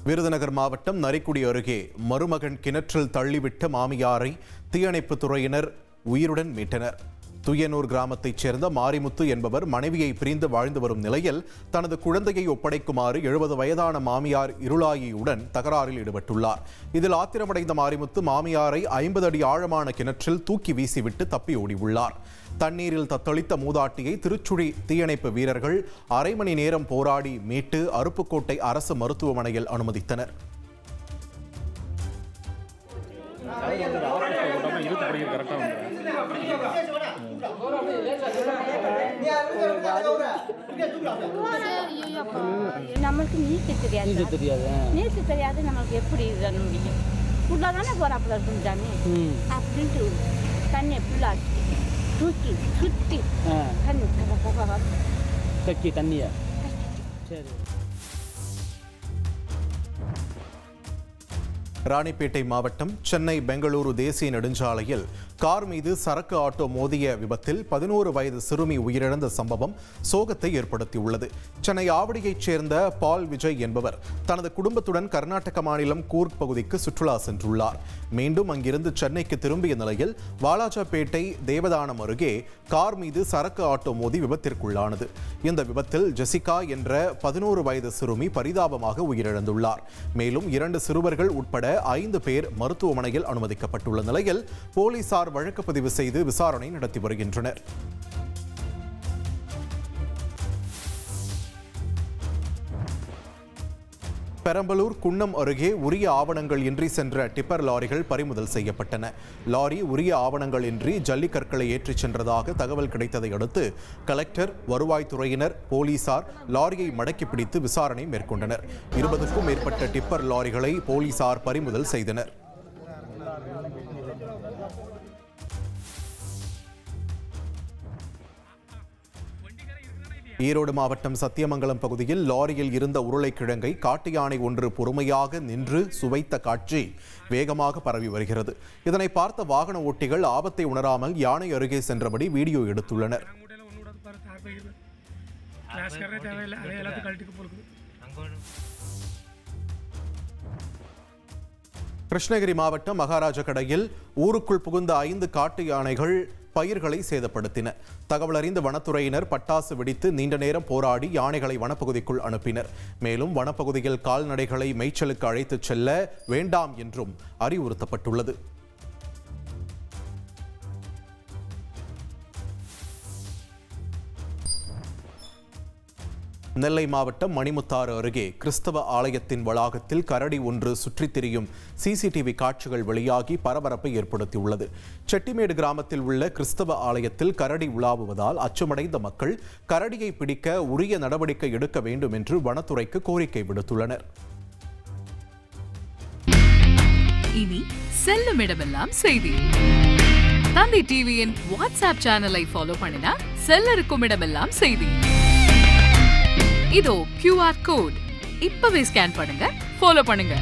விருதுநகர் மாவட்டம் நரிக்குடி அருகே மருமகன் கிணற்றில் தள்ளிவிட்ட மாமியாரை தீயணைப்புத் துறையினர் உயிருடன் மீட்டனர். துய்யனூர் கிராமத்தைச் சேர்ந்த மாரிமுத்து என்பவர் மனைவியை பிரிந்து வாழ்ந்து வரும் நிலையில் தனது குழந்தையை ஒப்படைக்குமாறு 70 வயதான மாமியார் இருளாயியுடன் தகராறில் ஈடுபட்டுள்ளார். இதில் ஆத்திரமடைந்த மாரிமுத்து மாமியாரை 50 அடி ஆழமான கிணற்றில் தூக்கி வீசிவிட்டு தப்பி ஓடியுள்ளார். தண்ணீரில் தத்தளித்த மூதாட்டியை திருச்சுழி தீயணைப்பு வீரர்கள் அரை மணி நேரம் போராடி மீட்டு அருப்புக்கோட்டை அரசு மருத்துவமனையில் அனுமதித்தனர். நமக்கு நீச்சல் தெரியாது நமக்கு எப்படி முடியும் ஃபுல்லாக போறாப்புல இருக்கும் தண்ணி அப்படின்ட்டு தண்ணி ஃபுல்லாக தூக்கி சுற்றி தண்ணி தண்ணியா சரி. ராணிப்பேட்டை மாவட்டம் சென்னை பெங்களூரு தேசிய நெடுஞ்சாலையில் கார் மீது சரக்கு ஆட்டோ மோதிய விபத்தில் 11 வயது சிறுமி உயிரிழந்த சம்பவம் சோகத்தை ஏற்படுத்தியுள்ளது. சென்னை ஆவடியைச் சேர்ந்த பால் விஜய் என்பவர் தனது குடும்பத்துடன் கர்நாடக மாநிலம் கூர்க் பகுதிக்கு சுற்றுலா சென்றுள்ளார். மீண்டும் அங்கிருந்து சென்னைக்கு திரும்பிய நிலையில் வாலாஜாபேட்டை தேவதானம் அருகே கார் மீது சரக்கு ஆட்டோ மோதி விபத்திற்குள்ளானது. இந்த விபத்தில் ஜெசிகா என்ற 11 வயது சிறுமி பரிதாபமாக உயிரிழந்துள்ளார். மேலும் 2 சிறுவர்கள் உட்பட 5 பேர் மருத்துவமனையில் அனுமதிக்கப்பட்டுள்ள நிலையில் போலீசார் வழக்கு பதிவு செய்து விசாரணை நடத்தி வருகின்றனர். பெரம்பலூர் குன்னம் அருகே உரிய ஆவணங்கள் இன்றி சென்ற டிப்பர் லாரிகள் பறிமுதல் செய்யப்பட்டன. லாரி உரிய ஆவணங்கள் இன்றி ஜல்லிக்கற்களை ஏற்றிச் சென்றதாக தகவல் கிடைத்ததை அடுத்து கலெக்டர், வருவாய்த்துறையினர், போலீசார் லாரியை மடக்கி பிடித்து விசாரணை மேற்கொண்டனர். 20க்கும் மேற்பட்ட டிப்பர் லாரிகளை போலீசார் பறிமுதல் செய்தனர். ஈரோடு மாவட்டம் சத்தியமங்கலம் பகுதியில் லாரியில் இருந்த உருளைக்கிழங்கை காட்டு யானை ஒன்று பொறுமையாக நின்று சுவைத்த காட்சி வேகமாக பரவி வருகிறது. இதனை பார்த்த வாகன ஓட்டிகள் ஆபத்தை உணராமல் யானை அருகே சென்றபடி வீடியோ எடுத்துள்ளனர். கிருஷ்ணகிரி மாவட்டம் மகாராஜகடையில் ஊருக்குள் புகுந்த 5 காட்டு யானைகள் பயிர்களை சேதப்படுத்தின. தகவல் அறிந்த வனத்துறையினர் பட்டாசு வெடித்து நீண்ட நேரம் போராடி யானைகளை வனப்பகுதிக்குள் அனுப்பினர். மேலும் வனப்பகுதியில் கால்நடைகளை மேய்ச்சலுக்கு அழைத்துச் செல்ல வேண்டாம் என்றும் அறிவுறுத்தப்பட்டுள்ளது. நெல்லை மாவட்டம் மணிமுத்தாறு அருகே கிறிஸ்தவ ஆலயத்தின் வளாகத்தில் கரடி ஒன்று சுற்றித் திரியும் சிசிடிவி காட்சிகள் வெளியாகி பரபரப்பை ஏற்படுத்தியுள்ளது. செட்டிமேடு கிராமத்தில் உள்ள கிறிஸ்தவ ஆலயத்தில் கரடி உலாவுவதால் அச்சமடைந்த மக்கள் கரடியை பிடிக்க உரிய நடவடிக்கை எடுக்க வேண்டும் என்று வனத்துறைக்கு கோரிக்கை விடுத்துள்ளனர். இனி செல்லும் இடமெல்லாம் செய்தி. தந்தை டிவியின் வாட்ஸ்அப் சேனலை ஃபாலோ பண்ணினா செல்ல இருக்கும் இடமெல்லாம் செய்தி. இதோ QR கோட் இப்பவே ஸ்கேன் பண்ணுங்க, ஃபாலோ பண்ணுங்க.